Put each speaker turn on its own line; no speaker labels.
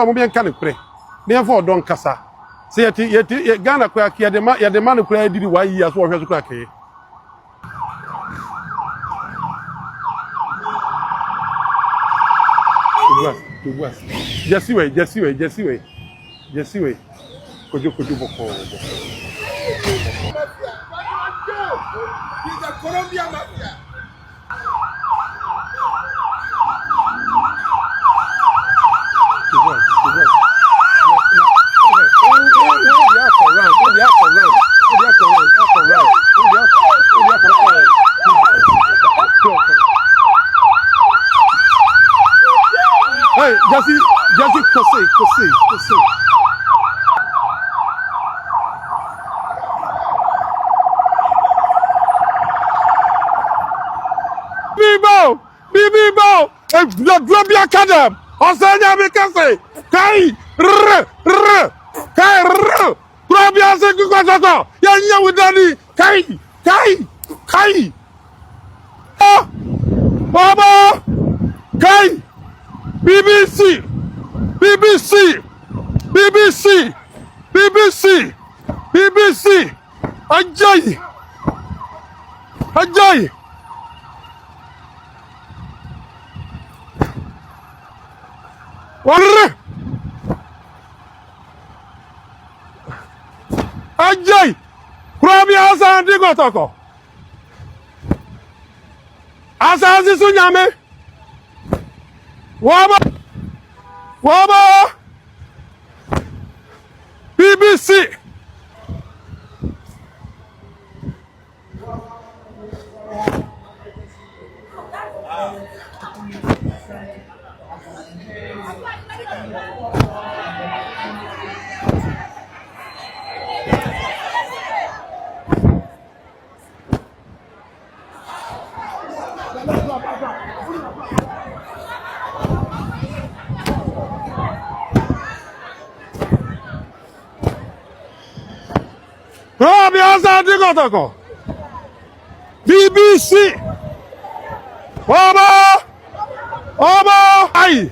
so mo bien ka ne kure ne for don kasa se yeti Ghana kwa kia de ma ne kure didi 1 year so wo hwe so kwa ke Jesse way kojo boko
He's a Colombian mafia.
Hey, Jesse, Kose. Bibo, the Globia Cadam, Osanya Mikase, Kai, Globia Sekukato, Yanya with Daddy, Kai, Baba, Kai, BBC, Ajay. Warre Ajay Krabi asa ndigo toko Asa azisu nyame Waba BBC Krabi asa ndigo toko BBC Waba Ai